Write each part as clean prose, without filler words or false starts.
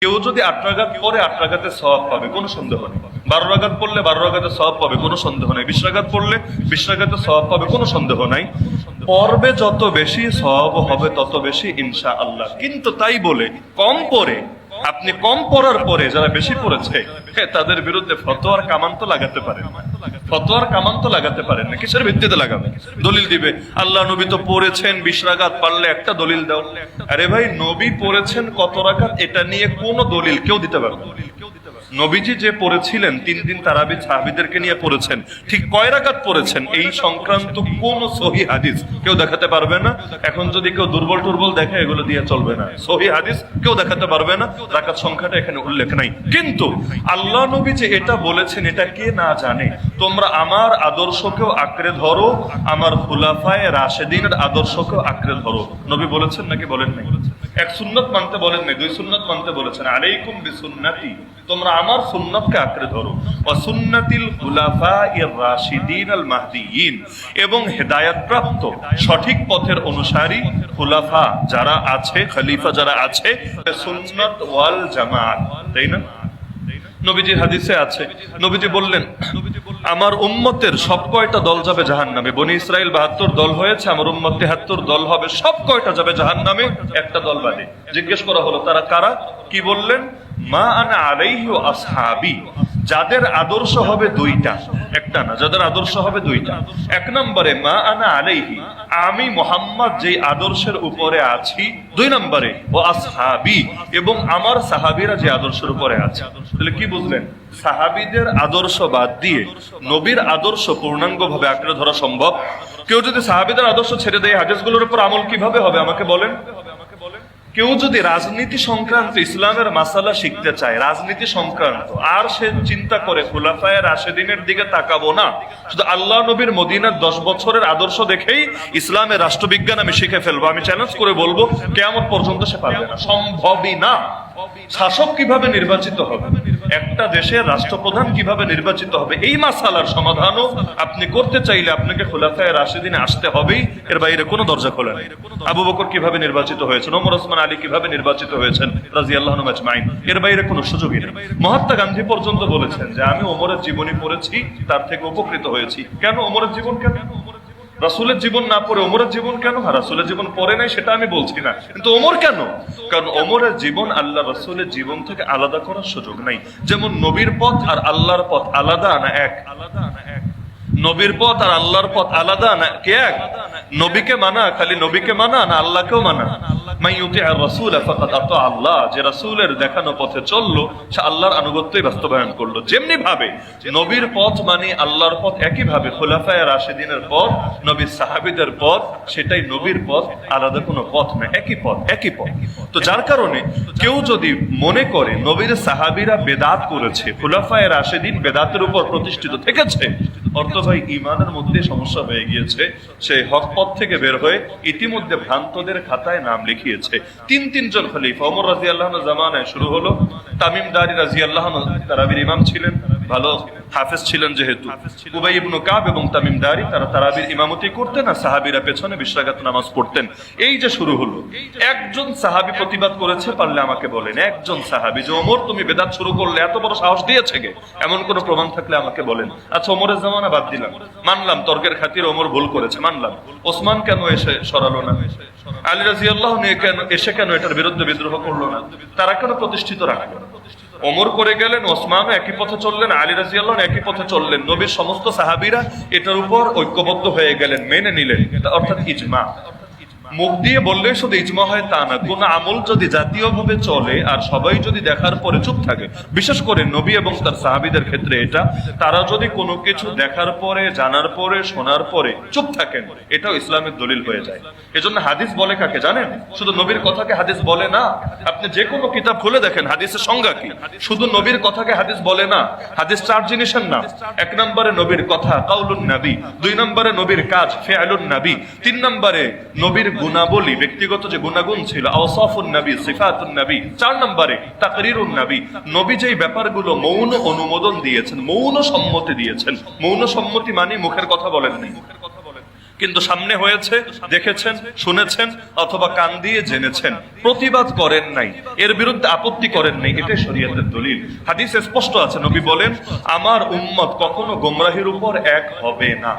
কেউ যদি 8 রাকাত পড়ে 8 রাকাতের সওয়াব পাবে, কোনো সন্দেহ নেই। 12 রাকাত পড়লে 12 রাকাতের সওয়াব পাবে, কোনো সন্দেহ নেই। 20 রাকাত পড়লে 20 রাকাতের সওয়াব পাবে, কোনো সন্দেহ নাই। পড়বে যত বেশি সওয়াব হবে তত বেশি ইনশাআল্লাহ। কিন্তু তাই বলে কম পড়ে, আপনি কম পড়ার পরে যারা বেশি পড়েছে তাদের বিরুদ্ধে ফতোয়ার কামান তো লাগাতে পারেন, ফতোয়ার কামান তো লাগাতে পারেন না। কিসের ভিত্তিতে লাগাবেন? দলিল দিবে, আল্লাহ নবী তো পড়েছেন 20 রাকাত, পারলে একটা দলিল দাও। আরে ভাই, নবী পড়েছেন কত রাকাত এটা নিয়ে কোনো দলিল কেউ দিতে পারবে না। নবীজি যে পড়েছিলেন 3 দিন তারাবি সাহাবীদেরকে নিয়ে পড়েছেন, ঠিক কয় রাকাত পড়েছেন এই সংক্রান্ত কোন সহিহ হাদিস কেউ দেখাতে পারবে না। এখন যদি কেউ দুর্বল টুর্বল দেখে, এগুলো দিয়ে চলবে না। সহিহ হাদিস কেউ দেখাতে পারবে না, রাকাত সংখ্যাটা এখানে উল্লেখ নাই। কিন্তু আল্লাহ নবী যে এটা বলেছেন এটা কে না জানে? তোমরা আমার আদর্শকেও আঁকড়ে ধরো, আমার খুলাফায়ে রাশেদিনের আদর্শকেও আঁকড়ে ধরো। নবী বলেছেন নাকি বলেন নাই? এক সুন্নাত মানতে বলেন নাই, 2 সুন্নাত মানতে বলেছেন। আলাইকুম বিসুন্নতি, তোমরা আমার সুন্নাতকে আঁকড়ে ধরো, ওয়া সুন্নাতিল খুলাফায়ে রাশিদিন আল মাহদিয়িন, এবং হেদায়েতপ্রাপ্ত সঠিক পথের অনুসারী খুলাফা যারা আছে, খলিফা যারা আছে, সুন্নাত ওয়াল জামাত। তাই না? নবীজির হাদিসে আছে, নবীজি বললেন আমার উম্মতের সব কয়টা দল যাবে জাহান্নামে। বনি ইসরাইল 72 দল হয়েছে, আমার উম্মত 73 দল হবে, সব কয়টা যাবে জাহান্নামে, একটা দল বাদে। জিজ্ঞেস করা হলো তারা কারা? কি বললেন? মা আনা আলাইহি ওয়া আসহাবি, যাদের আদর্শ হবে 2টা, একটা না, যাদের আদর্শ হবে 2টা। 1 নম্বরে মা আনা আলাইহি, আমি মুহাম্মদ যেই আদর্শের উপরে আছি। 2 নম্বরে ও আসহাবি, এবং আমার সাহাবীরা যে আদর্শের উপরে আছে। তাহলে কি বুঝলেন? সাহাবীদের আদর্শ বাদ দিয়ে নবীর আদর্শ পূর্ণাঙ্গভাবে আঁকড়ে ধরা সম্ভব? কেউ যদি সাহাবীদের আদর্শ ছেড়ে দেয়, হাদিসগুলোর উপর আমল কিভাবে হবে আমাকে বলেন? কেউ যদি রাজনীতি সংক্রান্ত ইসলামের মাসালা শিখতে চায়, রাজনীতি সংক্রান্ত, আর সে চিন্তা করে খুলাফায়ে রাশেদিনের দিকে তাকাবো না, শুধু আল্লাহ নবীর মদিনার 10 বছরের আদর্শ দেখেই ইসলামের রাষ্ট্রবিজ্ঞান আমি শিখে ফেলবো, আমি চ্যালেঞ্জ করে বলবো কিয়ামত পর্যন্ত সে পারবে না, সম্ভবই না। শাসক কিভাবে নির্বাচিত হবে, একটা দেশের রাষ্ট্রপ্রধান কিভাবে নির্বাচিত হবে, এই মাসালার সমাধানও আপনি করতে চাইলে আপনাকে খুলাফায়ে রাশিদিনে আসতে হবেই, এর বাইরে কোনো দরজা খোলা নেই। আবু বকর কিভাবে নির্বাচিত হয়েছেন, ওমর ওসমান আলী কিভাবে নির্বাচিত হয়েছেন রাদিয়াল্লাহু আনহুম আজমাইন, এর বাইরে কোনো সুযোগই নেই। মহাত্মা গান্ধী পর্যন্ত বলেছেন যে আমি ওমরের জীবনী পড়েছি, তার থেকে উপকৃত হয়েছি। কেন ওমরের জীবন? কেন রাসূলের জীবন না পড়ে ওমরের জীবন কেন? রাসূলের জীবন পড়ে নাই সেটা আমি বলছি না, কিন্তু ওমর কেন? কারণ ওমরের জীবন আল্লাহ রাসূলের জীবন থেকে আলাদা করার সুযোগ নাই। যেমন নবীর পথ আর আল্লাহর পথ আলাদা না এক? নবীর পথ আর আল্লাহর পথ আলাদা না কি এক? নবীকে মানা খালি নবীকে মানা না আল্লাহকেও মানা? মাইয়ুতিআর রাসূল ফাকাদ আতা আল্লাহ, যে রাসূলের দেখানো পথে চললো সে আল্লাহর আনুগত্যই বাস্তবায়ন করলো। যেমনি ভাবে নবীর পথ মানে আল্লাহর পথ, একই ভাবে খুলাফায়ে রাশিদিনের পথ, নবীর সাহাবীদের পথ, সেটাই নবীর পথ, আলাদা কোনো পথ না, একই পথ, একই পথ। তো যার কারণে কেউ যদি মনে করে নবীর সাহাবীরা বেদাত করেছে, খুলাফায়ে রাশিদিন বেদাতের উপর প্রতিষ্ঠিত থেকেছে, অর্থ ভাই ইমানের মধ্যে সমস্যা হয়ে গিয়েছে, সে হক পথ থেকে বের হয়ে ইতিমধ্যে ভ্রান্তদের খাতায় নাম লিখিয়েছে। 3 জন খলিফা, ওমর রাদিয়াল্লাহু আনহু জামানায় শুরু হলো, তামিম দারি রাদিয়াল্লাহু আনহু তারাবির ইমাম ছিলেন, ভালো হাফেজ ছিলেন যেহেতু, উবাই ইবনে কাব এবং তামিম দারি তারা তারাবির ইমামতি করতেন, আর সাহাবীরা পেছনে 20 রাকাত নামাজ পড়তেন। এই যে শুরু হলো, একজন সাহাবী প্রতিবাদ করেছে, পারলে আমাকে বলেন একজন সাহাবী যে ওমর তুমি বেদাত শুরু করলে, এত বড় সাহস দিয়েছে কে? এমন কোন প্রমাণ থাকলে আমাকে বলেন। আচ্ছা, ওমরের জামানা বাদ দিলাম, মানলাম তর্কের খাতিরে ওমর ভুল করেছে, মানলাম। ওসমান কেন এসে সরালো না? আলী রাদিয়াল্লাহু আনহু কেন এটার বিরুদ্ধে বিদ্রোহ করলো না? তারা কেন প্রতিষ্ঠিত রাখলো? ওমর করে গেলেন, ওসমানও একই পথে চললেন, আলী রাদিয়াল্লাহু আনহু একই পথে চললেন, নবীর সমস্ত সাহাবীরা এটার উপর ঐক্যবদ্ধ হয়ে গেলেন, মেনে নিলেন, এটা অর্থাৎ ইজমা। মুখ দিয়ে বললে শুধু ইজমা হয় তা না, কোন আমল যদি জাতীয়ভাবে চলে আর সবাই যদি দেখার পরে চুপ থাকে, বিশেষ করে নবী এবং তার সাহাবীদের ক্ষেত্রে এটা, তারা যদি কোনো কিছু দেখার পরে, জানার পরে, শোনার পরে চুপ থাকেন, এটাও ইসলামের দলিল হয়ে যায়। এজন্য হাদিস বলে কাকে জানেন? শুধু নবীর কথাকে হাদিস বলে না। আপনি যে কোনো কিতাব খুলে দেখেন হাদিসের সংজ্ঞা কি, শুধু নবীর কথাকে হাদিস বলে না। হাদিস 4 জিনিসের নাম। 1 নম্বরে নবীর কথা, কাউলুন নবী। 2 নম্বরে নবীর কাজ, ফিআলুন নবী। 3 নম্বরে নবীর গুণাবলী, ব্যক্তিগত যে গুণাগুণ ছিল, আওসাফুন নবী, সিফাতুন নবী। 4 নম্বরে তাকরিরুন নবী, নবী যেই ব্যাপারগুলো মৌন অনুমোদন দিয়েছেন, মৌন সম্মতি দিয়েছেন। মৌন সম্মতি মানে মুখের কথা বলেন নাই। কিন্তু সামনে হয়েছে, দেখেছেন, শুনেছেন, অথবা কান দিয়ে জেনেছেন, প্রতিবাদ করেন নাই, এর বিরুদ্ধে আপত্তি করেন নাই, এটাই শরীয়তের দলিল। হাদিসে স্পষ্ট আছে, নবী বলেন আমার উম্মত কখনো গোমরাহির উপর এক হবে না।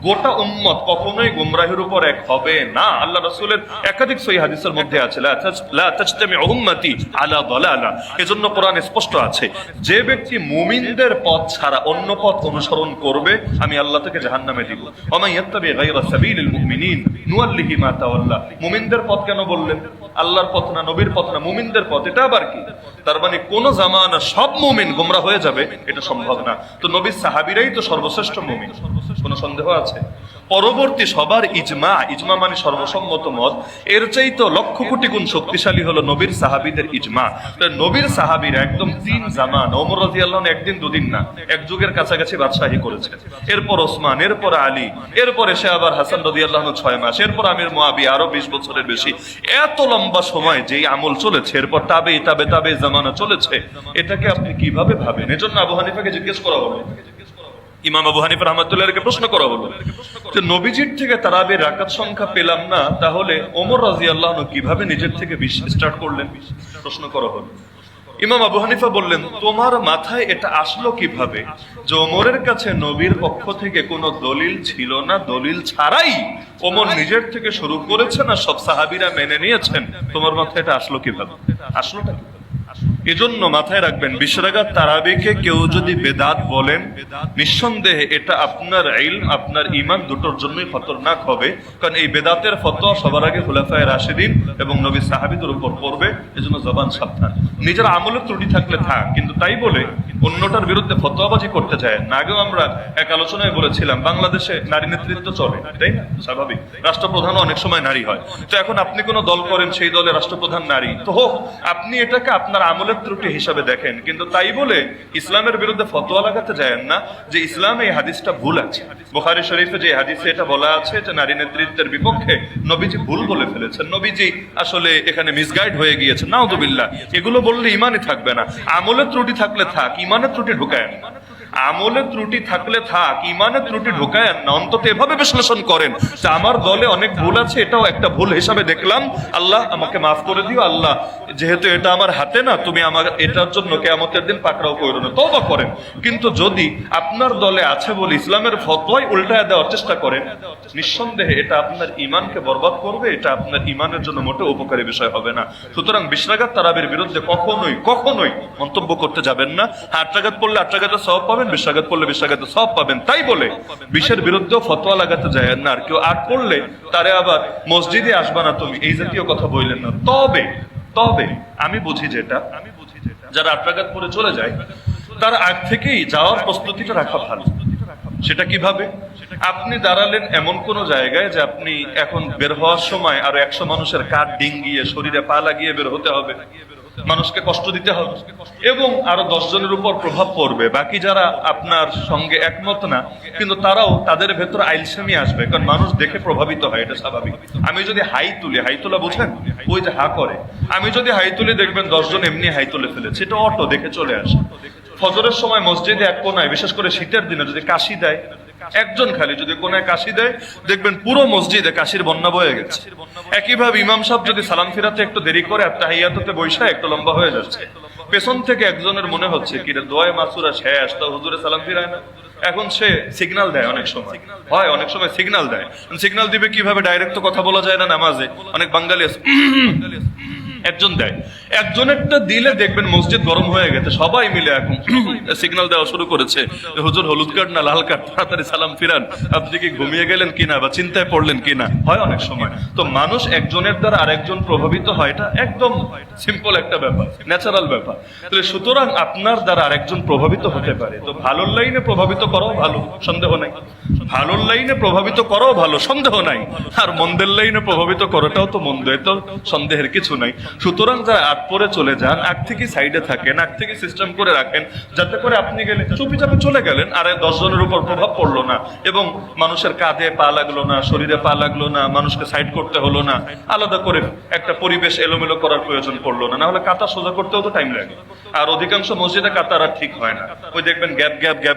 গোটা উম্মত কখনোই গুমরাহির উপর এক হবে না। আল্লাহ রাসূলের একাধিক সহিহ হাদিসের মধ্যে আছে লা তাজতামি উম্মতি আলা দালালা। এজন্য কোরআনে স্পষ্ট আছে, যে ব্যক্তি মুমিনদের পথ ছাড়া অন্য পথ অনুসরণ করবে আমি আল্লাহ তাকে জাহান্নামে দিব। ওয়া মান ইয়াত্তাবি গায়রা সাবিলিল মুমিনিন নুওয়াল্লিহি মা তাওয়াল্লা। মুমিনদের পথ কেন বললেন? আল্লাহর পথ না, নবীর পথ না, মুমিনদের পথ। এটা আবার কি? তার মানে কোন জামানা সব মুমিন গোমরা হয়ে যাবে এটা সম্ভব না। তো নবীর সাহাবীরাই তো সর্বশ্রেষ্ঠ মুমিন, কোনো সন্দেহ আছে? পরবর্তী সবার ইজমা, ইজমা মানে সর্বসম্মত মত, এর চাইতে লক্ষ কোটি গুণ শক্তিশালী হলো নবীর সাহাবীদের ইজমা। নবীর সাহাবীরা একদম তিন জামান, ওমর রাদিয়াল্লাহু আনহু একদিন দুদিন না, এক যুগের কাছাকাছি বাদশাহী করেছেন। এরপর ওসমান, এরপর আলী, এরপরে সে আবার হাসান রাদিয়াল্লাহু আনহু 6 মাস, এরপর আমির মুয়াবিয়া আরো 20 বছরের বেশি। এত লম্বা সময় যেই আমল চলেছে, এরপর তাবে জামানা চলেছে, এটাকে আপনি কিভাবে ভাবেন? এজন্য আবু হানিফাকে জিজ্ঞেস করা হলো, ইমাম আবু হানিফা রাহমাতুল্লাহকে প্রশ্ন করা হলো যে নবীজির থেকে তারাবির রাকাত সংখ্যা পেলাম না, তাহলে ওমর রাদিয়াল্লাহু আনহু কিভাবে নিজের থেকে 20 স্টার্ট করলেন? প্রশ্ন করা হলো। ইমাম আবু হানিফা বললেন, তোমার মাথায় এটা আসলো কিভাবে যে ওমরের কাছে নবীর পক্ষ থেকে কোনো দলিল ছিল না, দলিল ছাড়াই ওমর নিজের থেকে শুরু করেছেন আর সব সাহাবীরা মেনে নিয়েছেন? তোমার মাথায় এটা আসলো কিভাবে? আসলোটা কি? এজন্য মাথায় রাখবেন, 20 রাকাত তারাবিকে কেউ যদি বেদাত বলেন, নিঃসন্দেহে এটা আপনার ইলম, আপনার ঈমান দুটোর জন্যই খতরনাক হবে। কারণ এই বেদাতের ফতোয়া সবার আগে খুলাফায়ে রাশিদিন এবং নবী সাহাবীদের উপর পড়বে। এজন্য জবান সাবধান। নিজের আমলের ত্রুটি থাকলে থাক, কিন্তু তাই বলে অন্যটার বিরুদ্ধে ফতোয়াবাজি করতে যায় না। আগেও আমরা এক আলোচনায় বলেছিলাম, বাংলাদেশে নারী নেতৃত্ব চলে, তাই না? স্বাভাবিক, রাষ্ট্রপ্রধানও অনেক সময় নারী হয়। তো এখন আপনি কোন দল করেন, সেই দলে রাষ্ট্রপ্রধান নারী, তো হোক, আপনি এটাকে আপনার আমলের ত্রুটি হিসাবে দেখেন, কিন্তু তাই বলে ইসলামের বিরুদ্ধে ফতোয়া লাগাতে যায় না যে ইসলামে এই হাদিসটা ভুল আছে। বুখারী শরীফে যে হাদিসে এটা বলা আছে যে নারী নেতৃত্বের বিপক্ষে নবীজি ভুল বলে ফেলেছেন, নবীজি আসলে এখানে মিসগাইড হয়ে গিয়েছে, নাউযুবিল্লাহ, এগুলো বললে ইমানই থাকবে না। আমলের ত্রুটি থাকলে থাক, ইমানের ত্রুটি ঢুকায় না। আমলের ত্রুটি থাকলে থাক, ইমানের ত্রুটি ঢুকায় না। অন্তত এভাবে বিশ্লেষণ করেন যে আমার দলে অনেক ভুল আছে, এটাও একটা ভুল হিসাবে দেখলাম, আল্লাহ আমাকে মাফ করে দিও, আল্লাহ যেহেতু এটা আমার হাতে না, তুমি আমার এটার জন্য কিয়ামতের দিন পাকড়াও করো না, তওবা করেন। কিন্তু যদি আপনার দলে আছে বলে ইসলামের ফতোয়াই উল্টায় দেওয়ার চেষ্টা করেন, নিঃসন্দেহে এটা আপনার ঈমানকে বরবাদ করবে, এটা আপনার ঈমানের জন্য মোটেও উপকারী বিষয় হবে না। সুতরাং 20 রাকাত তারাবির বিরুদ্ধে কখনোই মন্তব্য করতে যাবেন না। 8 রাকাত পড়লে 8 রাকাতের সওয়াব পাবেন, 20 রাকাত পড়লে 20 রাকাতের সওয়াব পাবেন। তাই বলে 20-এর বিরুদ্ধেও ফতোয়া লাগাতে যায় না। আর কেউ 8 পড়লে তারে আবার মসজিদে আসবা না তুমি, এই জাতীয় কথা বললেন না। তবে আমি বুঝি যেটা, যারা 8 রাকাত পড়ে চলে যায়, তার আগ থেকেই যাওয়ার প্রস্তুতিটা রাখা ভালো। সেটা কিভাবে? আপনি দাঁড়ালেন এমন কোন জায়গায় যে আপনি এখন বের হওয়ার সময় আরো 100 মানুষের কাঠ ডিঙ্গিয়ে শরীরে পা লাগিয়ে বের হতে হবে, মানুষকে কষ্ট দিতে হবে, এবং আরো 10 জনের উপর প্রভাব পড়বে। বাকি যারা আপনার সঙ্গে একমত না, কিন্তু তারাও, তাদের ভেতর আইলসামি আসবে, কারণ মানুষ দেখে প্রভাবিত হয়, এটা স্বাভাবিক। আমি যদি হাই তুলি, হাই তোলা বুঝেন, ওই যে হা করে, আমি যদি হাই তুলি, দেখবেন 10 জন এমনি হাই তুলে ফেলেছে, এটা অটো দেখে চলে আসে। ফজরের সময় মসজিদে এক কোনায়, বিশেষ করে শীতের দিনে যদি কাশি দেয়, একজন খালি যদি কোনায় কাশি দেয়, দেখবেন পুরো মসজিদে কাশির বন্যা বয়ে গেছে। একইভাবে ইমাম সাহেব যদি সালাম ফিরাতে একটু দেরি করে, তাহিয়াতুতে বৈশা একটু লম্বা হয়ে যাচ্ছে, পেছন থেকে একজনের মনে হচ্ছে কি রে দোয়া মাসুরা শেষ, তা হুজুরে সালাম ফিরায় না। এখন সে সিগন্যাল দেয়, অনেক সময় সিগন্যাল দেয়। সিগন্যাল দিবে কিভাবে? ডাইরেক্ট তো কথা বলা যায় না নামাজে, অনেক বাঙালি আছে, একজন দেয়, একজনেরটা দিলে দেখবেন মসজিদ গরম হয়ে গেছে, সবাই মিলে এখন সিগন্যাল দেওয়া শুরু করেছে, হুজুর হলুদ কার্ড না লাল কার্ড, তাড়াতাড়ি সালাম ফিরান, আপনি কি ঘুমিয়ে গেলেন কিনা বা চিন্তায় পড়লেন কিনা, হয় অনেক সময়। তো মানুষ একজনের দ্বারা আরেকজন প্রভাবিত হয়, এটা একদম সিম্পল একটা ব্যাপার, ন্যাচারাল ব্যাপার। তাহলে সুতরাং আপনার দ্বারা আরেকজন প্রভাবিত হতে পারে, তো ভালোর লাইনে প্রভাবিত করাও ভালো, সন্দেহ নাই, ভালোর লাইনে প্রভাবিত করাও ভালো, সন্দেহ নাই, আর মন্দের লাইনে প্রভাবিত করাটাও তো মন্দ, এত সন্দেহের কিছু নাই। সুতরাং যারা আগ পরে চলে যান, আগ থেকে সাইডে থাকেন, আগ থেকে সিস্টেম করে রাখেন, যাতে করে আপনি গেলে চুপি চাপে চলে গেলেন, আর 10 জনের উপর প্রভাব পড়লো না, এবং মানুষের কাঁধে পা লাগলো না, শরীরে পা লাগলো না, মানুষকে সাইড করতে হলো না, আলাদা করে একটা পরিবেশ এলোমেলো করার প্রয়োজন পড়লো না। নাহলে কাতা সোজা করতেও তো টাইম লাগে, আর অধিকাংশ মসজিদে কাতার আর ঠিক হয় না, ওই দেখবেন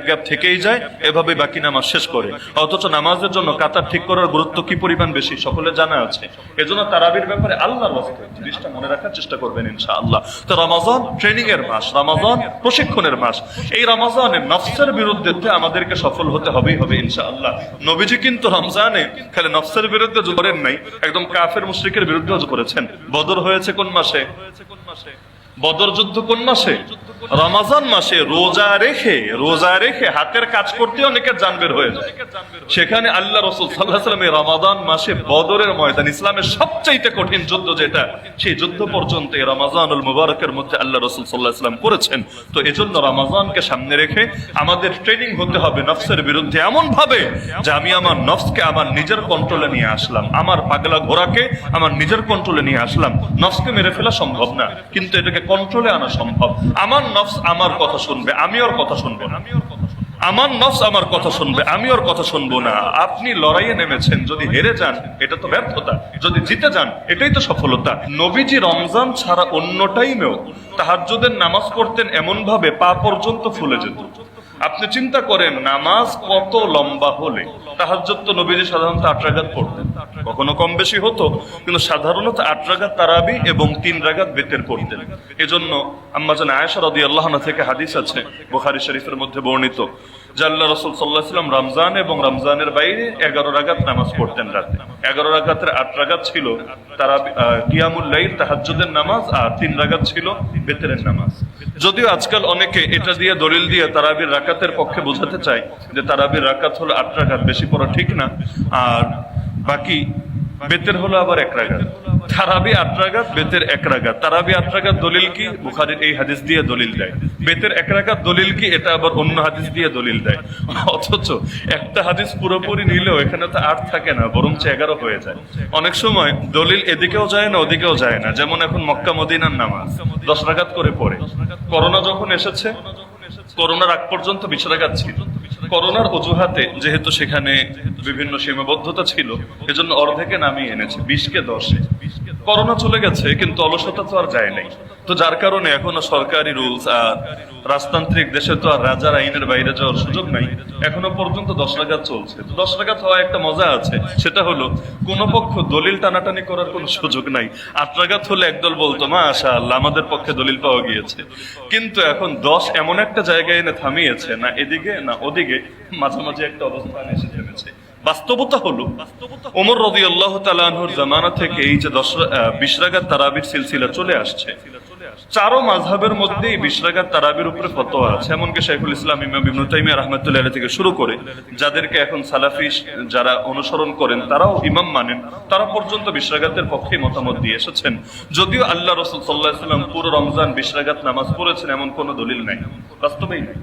গ্যাপ থেকেই যায়, এভাবে বাকি নামাজ শেষ করে। অথচ নামাজের জন্য কাতার ঠিক করার গুরুত্ব কি পরিমাণ বেশি সকলে জানা আছে। এজন্য তারাবির ব্যাপারে আল্লাহর ওয়াস্তে জিনিসটা মনে রাখার চেষ্টা করবেন ইনশাআল্লাহ। তো রমাজান ট্রেনিং এর মাস, রমাজান প্রশিক্ষণের মাস। এই রমাজানে নফসের বিরুদ্ধে আমাদেরকে সফল হতে হবেই হবে ইনশাআল্লাহ। নবীজি কিন্তু রমজানে খালি নফসের বিরুদ্ধে যুদ্ধ করেন নাই, একদম কাফের মুশরিকের বিরুদ্ধে করেছেন। বদর হয়েছে কোন মাসে? বদর যুদ্ধ কোন মাসে? রমাজান মাসে। রোজা রেখে হাতের কাজ করতে অনেকের জান বের হয়ে যায়। সেখানে আল্লাহ রাসূল সাল্লাল্লাহু আলাইহি ওয়াসাল্লাম এই রমাদান মাসে বদরের ময়দান, ইসলামের সবচেয়ে কঠিন যুদ্ধ যেটা, সেই যুদ্ধ পর্যন্ত এই রমাজানুল মুবারকের মধ্যে আল্লাহ রাসূল সাল্লাল্লাহু আলাইহি ওয়াসাল্লাম করেছেন। তো এজন্য রমাজানকে সামনে রেখে আমাদের ট্রেনিং হতে হবে নফসের বিরুদ্ধে, এমন ভাবে যে আমি আমার নফসকে আমার নিজের কন্ট্রোলে নিয়ে আসলাম, আমার পাগলা ঘোড়াকে আমার নিজের কন্ট্রোলে নিয়ে আসলাম। নফসকে মেরে ফেলা সম্ভব না, কিন্তু এটাকে কন্ট্রোলে আনা সম্ভব। আমার নফস আমার কথা শুনবে, আমি ওর কথা শুনবো না। আমার নফস আমার কথা শুনবে, আমি ওর কথা শুনবো না। আপনি লড়াইয়ে নেমেছেন, যদি হেরে যান এটা তো ব্যর্থতা, যদি জিতে যান এটাই তো সফলতা। নবীজি রমজান ছাড়া অন্য টাইমেও তাহাজ্জুদের নামাজ পড়তেন এমন ভাবে পা পর্যন্ত ফুলে যেত। আপনি চিন্তা করেন নামাজ কত লম্বা হলে, তাহাজ্জুদ তো নবীজি সাধারণত 8 রাকাত পড়তেন, কখনো কম বেশি হতো, কিন্তু সাধারণত 8 রাকাত তারাবি এবং 3 রাকাত বিতর পড়তেন। এজন্য আম্মা জান আয়েশা রাদিয়াল্লাহু আনহা থেকে হাদিস আছে বুখারী শরীফের মধ্যে বর্ণিত যে আল্লাহ রাসূল সাল্লাল্লাহু আলাইহি ওয়াসাল্লাম রমজান এবং রমজানের বাইরে 11 রাকাত নামাজ পড়তেন রাতে। 11 রাকাতের 8 রাকাত ছিল তারাবি কিয়ামুল লাইল তাহাজ্জুদের নামাজ, আর 3 রাকাত ছিল বিতরের নামাজ। যদিও আজকাল অনেকে এটা দিয়ে দলিল দিয়ে তারাবির রাকাতের পক্ষে বোঝাতে চায় যে তারাবির রাকাত হলো 8 রাকাত, বেশি পড়া ঠিক না, আর বাকি বেতের হলো আবার 1 রাকাত। তারাবি 8 রাকাত, বেতের 1 রাকাত। তারাবি 8 রাকাত দলিল কি? বুখারীর এই হাদিস দিয়ে দলিল দেয়। বেতের 1 রাকাত দলিল কি? এটা আবার অন্য হাদিস দিয়ে দলিল দেয়। অথচ একটা হাদিস পুরোপুরি নিলেও এখানে তো 8 থাকে না, বরং 11 হয়ে যায়। অনেক সময় দলিল এদিকেও যায় না ওদিকেও যায় না। যেমন এখন মক্কা মদিনার নামাজ 10 রাকাত করে পড়ে। করোনা যখন এসেছে, করোনার আগ পর্যন্ত 20 রাকাত ছিল। করোনার অজুহাতে যেহেতু সেখানে বিভিন্ন সীমাবদ্ধতা ছিল, এজন্য অর্ধেকে নামিয়ে এনেছে, 20কে 10-এ। করোনা চলে গেছে কিন্তু অলসতা তো আর যায় নাই। তো যার কারণে এখনো সরকারি রুলস আর রাজতান্ত্রিক দেশে তো আর রাজার আইনের বাইরে যাওয়ার সুযোগ নাই। এখনো পর্যন্ত 10 রাকাত চলছে। তো 10 রাকাত হওয়া একটা মজা আছে, সেটা হলো কোন পক্ষ দলিল টানাটানি করার কোনো সুযোগ নাই। 8 রাকাত হলে একদল বলতো মাশাআল্লাহ আমাদের পক্ষে দলিল পাওয়া গিয়েছে। কিন্তু এখন 10 এমন একটা জায়গায় এনে থামিয়েছে, না এদিকে না ওদিকে, মাঝামাঝি একটা অবস্থান এসে থেমেছে। বাস্তবতা হলো ওমর রাদিয়াল্লাহু তাআলা আনহুর জামানা থেকে এই যে 20 রাকাত তারাবির সিলসিলা চলে আসছে। চারো মাযহাবের মধ্যেই 20 রাকাত তারাবির উপরে ফতোয়া আছে। এমনকি শাইখুল ইসলাম ইমাম ইবনে তাইমিয়া রাহমাতুল্লাহ আলাইহি থেকে শুরু করে যাদেরকে এখন সালাফি যারা অনুসরণ করেন তারাও ইমাম মানেন, তারা পর্যন্ত 20 রাকাতের পক্ষে মতামত দিয়ে এসেছেন। যদিও আল্লাহ রাসূল সাল্লাল্লাহু আলাইহি ওয়াসাল্লাম পুরো রমজান 20 রাকাত নামাজ পড়েছেন এমন কোনো দলিল নাই, বাস্তবেই নাই।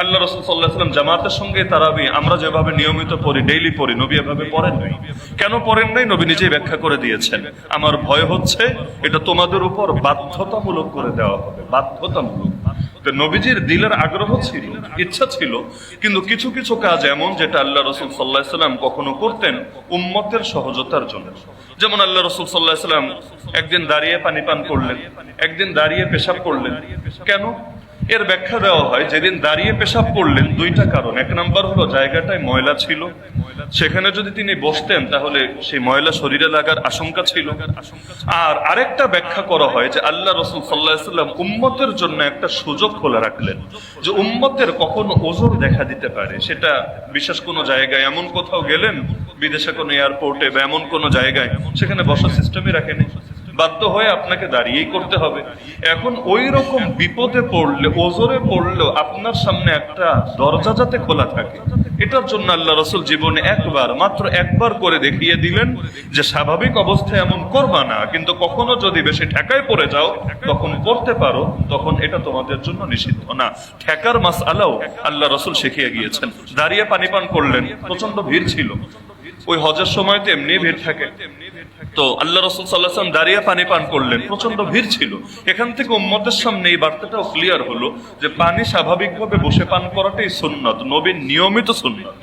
আল্লাহ রাসূল সাল্লাল্লাহু আলাইহি ওয়াসাল্লাম জামাতের সঙ্গে তারাবি আমরা যেভাবে নিয়মিত পড়ি, ডেইলি পড়ি, নবী এভাবে পড়েন নাই। কেন পড়েন নাই? নবী নিজেই ব্যাখ্যা করে দিয়েছেন, আমার ভয় হচ্ছে এটা তোমাদের উপর বাধ্যতামূলক করে দেওয়া হবে, বাধ্যতামূলক। তো নবীজির দিলের আগ্রহ ছিল, ইচ্ছা ছিল, কিন্তু কিছু কিছু কাজ এমন যেটা আল্লাহ রাসূল সাল্লাল্লাহু আলাইহি ওয়াসাল্লাম কখনো করতেন উম্মতের সহজতার জন্য। যেমন আল্লাহ রাসূল সাল্লাল্লাহু আলাইহি ওয়াসাল্লাম একদিন দাঁড়িয়ে পানি পান করলেন, একদিন দাঁড়িয়ে পেশাব করলেন। কেন? এর ব্যাখ্যা দেওয়া হয় যেদিন দাঁড়িয়ে পেশাব করলেন 2টা কারণ। 1 নাম্বার হলো জায়গাটায় ময়লা ছিল, সেখানে যদি তিনি বসতেন তাহলে সেই ময়লা শরীরে লাগার আশঙ্কা ছিল। আর আরেকটা ব্যাখ্যা করা হয় যে আল্লাহ রাসূল সাল্লাল্লাহু আলাইহি ওয়াসাল্লাম উম্মতের জন্য একটা সুযোগ খোলা রাখলেন, যে উম্মতের কখনো ওজর দেখা দিতে পারে, সেটা বিশেষ কোনো জায়গায়, এমন কোথাও গেলেন বিদেশে কোনো এয়ারপোর্টে বা এমন কোনো জায়গায়, সেখানে বসার সিস্টেমই রাখেনি, বাধ্য হয়ে আপনাকে দাঁড়িয়েই করতে হবে। এখন ওই রকম বিপদে পড়লে, ওজরে পড়লেও আপনার সামনে একটা দরজা যাতে খোলা থাকে, এটার জন্য আল্লাহ রাসূল জীবনে মাত্র একবার করে দেখিয়ে দিলেন যে স্বাভাবিক অবস্থায় এমন করবা না, কিন্তু কখনো যদি বেশি ঠেকায় পড়ে যাও তখন করতে পারো, তখন এটা তোমাদের জন্য নিষিদ্ধ না। ঠেকার মাসআলাও আল্লাহ রাসূল শিখিয়ে গিয়েছেন। দাঁড়িয়ে পানি পান করলেন, প্রচন্ড ভিড় ছিল, ওই হজের সময় তো এমনি ভিড় থাকে, তো আল্লাহ রাসূল সাল্লাল্লাহু আলাইহি ওয়াসাল্লাম দাঁড়িয়ে পানি পান করলেন, প্রচন্ড ভিড় ছিল। এখান থেকে উম্মতের সামনে এই বার্তাটাও ক্লিয়ার হলো যে পানি স্বাভাবিকভাবে বসে পান করাটাই সুন্নাত, নবীর নিয়মিত সুন্নাত।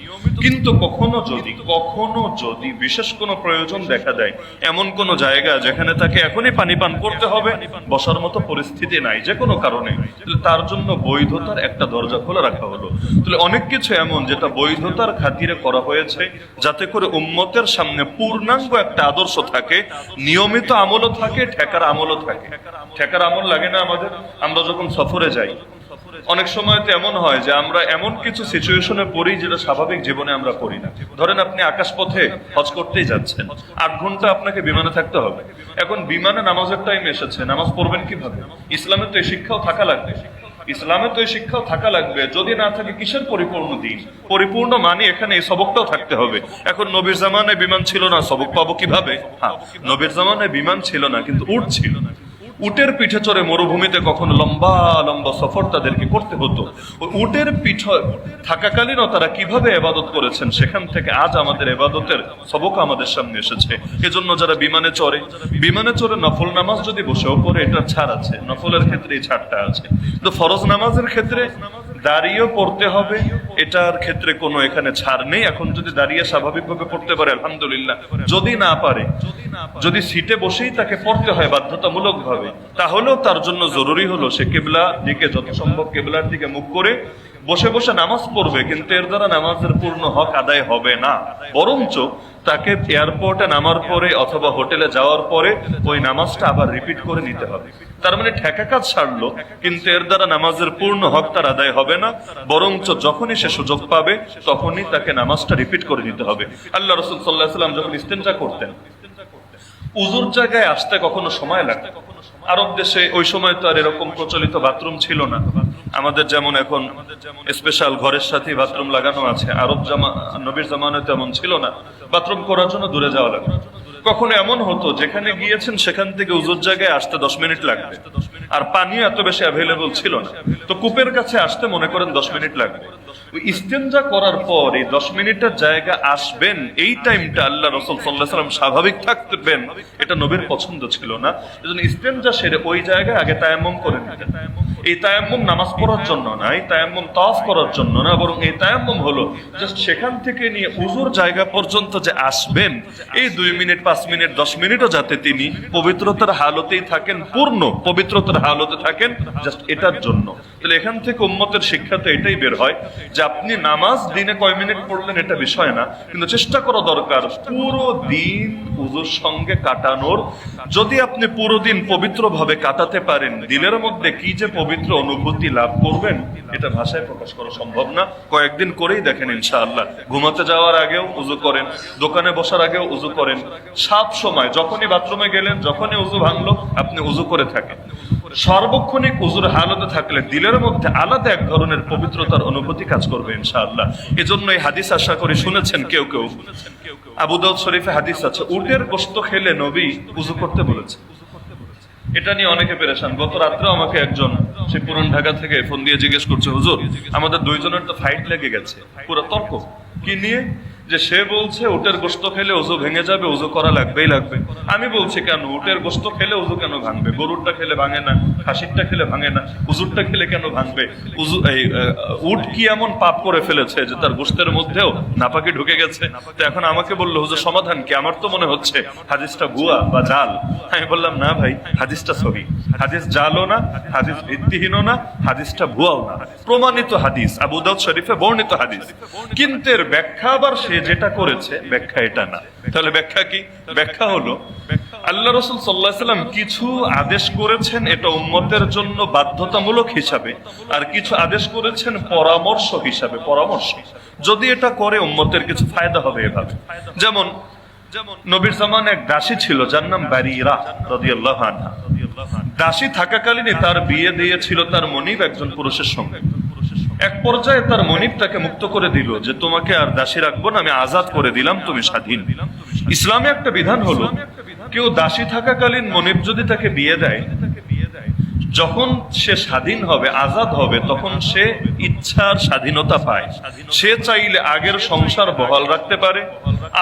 কিন্তু কখনো যদি বিশেষ কোনো প্রয়োজন দেখা দেয়, এমন কোন জায়গা যেখানে তাকে এখনই পানি পান করতে হবে, বসার মতো পরিস্থিতি নাই যে কোনো কারণে, তার জন্য বৈধতার একটা দরজা খোলা রাখা হলো। তাহলে অনেক কিছু এমন যেটা বৈধতার খাতিরে করা হয়েছে, যাতে করে উম্মতের সামনে পূর্ণাঙ্গ একটা আদর্শ থাকে, নিয়মিত আমলও থাকে, ঠেকার আমলও থাকে। ঠেকার আমল লাগে না আমাদের? আমরা যখন সফরে যাই, অনেক সময় তো এমন হয় যে আমরা এমন কিছু সিচুয়েশনে পড়ি যেটা স্বাভাবিক জীবনে আমরা পড়ি না। ধরেন আপনি আকাশপথে হজ করতেই যাচ্ছেন, 8 ঘন্টা আপনাকে বিমানে থাকতে হবে। এখন বিমানে নামাজের টাইম এসেছে, নামাজ পড়বেন কিভাবে? ইসলামের তো এই শিক্ষাও থাকা লাগবে। যদি না থাকে কিসের পরিপূর্ণ দিন? পরিপূর্ণ মানে এখানে এই সবকটাও থাকতে হবে। এখন নবীর জামানায় বিমান ছিল না, সবক পাবো কিভাবে? হ্যাঁ, নবীর জামানায় বিমান ছিল না, কিন্তু উট ছিল। উটের পিঠে চড়ে মরুভূমিতে কখনো লম্বা লম্বা সফর তাদেরকে করতে হতো। ওই উটের পিঠে থাকাকালীনও তারা কিভাবে ইবাদত করেছেন, সেখান থেকে আজ আমাদের ইবাদতের সবক আমাদের সামনে এসেছে। এজন্য যারা বিমানে চড়ে নফল নামাজ যদি বসেও পড়ে, এটার ছাড় আছে। নফলের ক্ষেত্রে এই ছাড়টা আছে, কিন্তু ফরজ নামাজের ক্ষেত্রে দাঁড়িয়েও পড়তে হবে, এটার ক্ষেত্রে কোনো এখানে ছাড় নেই। এখন যদি দাঁড়িয়ে স্বাভাবিকভাবে পড়তে পারে আলহামদুলিল্লাহ, যদি না পারে, যদি সিটে বসেই তাকে পড়তে হয় বাধ্যতামূলক ভাবে, তাহলেও তার জন্য জরুরি হলো সে কিবলা দিকে, যত সম্ভব কিবলার দিকে মুখ করে বসে বসে নামাজ পড়বে। কিন্তু এর দ্বারা নামাজের পূর্ণ হক আদায় হবে না, বরঞ্চ তাকে এয়ারপোর্টে নামার পরে অথবা হোটেলে যাওয়ার পরে ওই নামাজটা আবার রিপিট করে নিতে হবে। তার মানে ঠেকা কাজ ছাড়লো, কিন্তু এর দ্বারা নামাজের পূর্ণ হক তার আদায় হবে না, বরঞ্চ যখনই সে সুযোগ পাবে তখনই তাকে নামাজটা রিপিট করে নিতে হবে। আল্লাহ রাসূল সাল্লাল্লাহু আলাইহি ওয়াসাল্লাম যখন ইস্তেনজা করতেন, উজুর জায়গায় আসতে কখনো সময় লাগতো। আরব দেশে ওই সময় তো আর এরকম প্রচলিত বাথরুম ছিল না, আমাদের যেমন এখন স্পেশাল ঘরের সাথে বাথরুম লাগানো আছে। নবীর জামানায় তেমন ছিল না, বাথরুম করার জন্য দূরে যাওয়া লাগবে। কখনো এমন হতো যেখানে গিয়েছেন সেখান থেকে উজুর জায়গায় আসতে 10 মিনিট লাগবে, আর পানি এত বেশি অ্যাভেলেবল ছিল না, তো কূপের কাছে আসতে মনে করেন 10 মিনিট লাগবে। ওই ইস্তেনজা করার পর এই 10 মিনিটের জায়গা আসবেন, এই টাইমটা আল্লাহ রাসূল সাল্লাল্লাহু আলাইহি ওয়াসাল্লাম স্বাভাবিক থাকতেন, এটা নবীর পছন্দ ছিল না। এজন্য ইস্তেনজা সেরে ওই জায়গায় আগে তায়াম্মুম করে নিতেন। এই তায়াম্মুম নামাজ পড়ার জন্য না, এই তায়াম্মুম তাওয়াফ করার জন্য না, বরং এই তায়াম্মুম হলো জাস্ট সেখান থেকে নিয়ে উজুর জায়গা পর্যন্ত যে আসবেন, এই 2 মিনিট 5 মিনিট 10 মিনিটও যাতে তিনি পবিত্রতার হালতেই থাকেন, পূর্ণ পবিত্রতার হালতে থাকেন, জাস্ট এটার জন্য। তাহলে এখান থেকে উম্মতের শিক্ষা তো এটাই বের হয় যে আপনি নামাজ দিনে কয় মিনিট পড়লেন এটা বিষয় না, কিন্তু চেষ্টা করা দরকার পুরো দিন উজুর সঙ্গে কাটানোর। যদি আপনি পুরো দিন পবিত্র ভাবে কাটাতে পারেন, দিলের মধ্যে কি যে পবিত্র অনুভূতি লাভ করবেন, এটা ভাষায় প্রকাশ করা সম্ভব না। কয়েকদিন করেই দেখেন ইনশাআল্লাহ। ঘুমাতে যাওয়ার আগেও উজু করেন, দোকানে বসার আগেও উজু করেন, সব সময় যখনই বাথরুমে গেলেন, যখনই উজু ভাঙলো, আপনি উজু করে থাকেন। সার্বক্ষণিক উজুর হালতে থাকলে দিলের মধ্যে আলাদা এক ধরনের পবিত্রতার অনুভূতি কাজ করবে ইনশাআল্লাহ। এজন্য এই হাদিস আশা করি শুনেছেন কেউ কেউ। আবু দাউদ শরীফে হাদিস আছে, উটের গোশত খেলে নবী উজু করতে বলেছে। এটা নিয়ে অনেকে পেরেশান। গত রাত্রে আমাকে একজন সে পুরান ঢাকা থেকে ফোন দিয়ে জিজ্ঞেস করছে, হুজুর আমাদের দুইজনের তো ফাইট লেগে গেছে, পুরো তর্ক। কি নিয়ে? যে সে বলছে উটের গোশত খেলে উজু ভেঙে যাবে, উজু করা লাগবেই লাগবে। আমি বলছি কেন উটের গোশত খেলে উজু কেন ভাঙবে? গরুরটা খেলে ভাঙে না, খাসিরটা খেলে ভাঙে না, উজুরটা খেলে কেন ভাঙবে? উট কি এমন পাপ করে ফেলেছে যে তার গোশতের মধ্যেও নাপাকি ঢুকে গেছে? তো এখন আমাকে বললো হুজুর সমাধান কি? আমার তো মনে হচ্ছে হাদিসটা ভুয়া বা জাল। আমি বললাম না ভাই, হাদিসটা সহিহ। হাদিস জালও না, হাদিস ভিত্তিহীনও না, হাদিসটা ভুয়াও না, প্রমাণিত হাদিস, আবু দাউদ শরীফে বর্ণিত হাদিস। কিন্তু এর ব্যাখ্যা আবার সে যেটা করেছে ব্যাখ্যা এটা না। তাহলে ব্যাখ্যা কি? ব্যাখ্যা হলো আল্লাহ রাসূল সাল্লাল্লাহু আলাইহি ওয়াসাল্লাম কিছু আদেশ করেছেন এটা উম্মতের জন্য বাধ্যতামূলক হিসাবে, আর কিছু আদেশ করেছেন পরামর্শ হিসাবে। পরামর্শ যদি এটা করে উম্মতের কিছু ফায়দা হবে এভাবে। যেমন নবীর জামানে এক দাসী ছিল যার নাম বারিরা রাদিয়াল্লাহু আনহা। দাসী থাকাকালীনই তার বিয়ে দিয়েছিল তার মনিব একজন পুরুষের সঙ্গে। এক পর্যায়ে তার মনিব তাকে মুক্ত করে দিল যে তোমাকে আর দাসী রাখবো না, আমি আজাদ করে দিলাম, তুমি স্বাধীন। ইসলামে একটা বিধান হলো কেউ দাসী থাকাকালীন মনিব যদি তাকে বিয়ে দেয়, যখন সে স্বাধীন হবে, আজাদ হবে, তখন সে ইচ্ছার স্বাধীনতা পায়। সে চাইলে আগের সংসার বহাল রাখতে পারে,